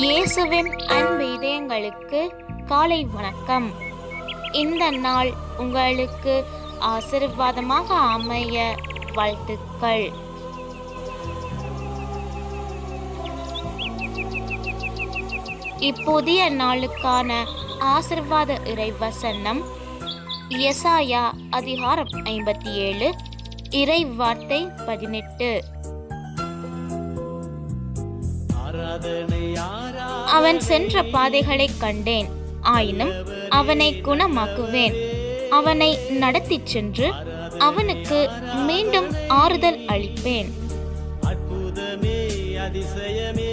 இயேசுவின் அன்பு இதயங்களுக்கு காலை வணக்கம். இந்த நாள் உங்களுக்கு ஆசீர்வாதமாக அமைய வாழ்த்துக்கள். இப்புதிய நாளுக்கான ஆசீர்வாத இறைவசனம் எசாயா அதிகாரம் 57 இறை வார்த்தை 18. அவன் சென்ற பாதைகளை கண்டேன், ஆயினும் அவனை குணமாக்குவேன். அவனை நடத்திச் சென்று அவனுக்கு மீண்டும் ஆறுதல் அளிப்பேன். அற்புதமே அதிசயமே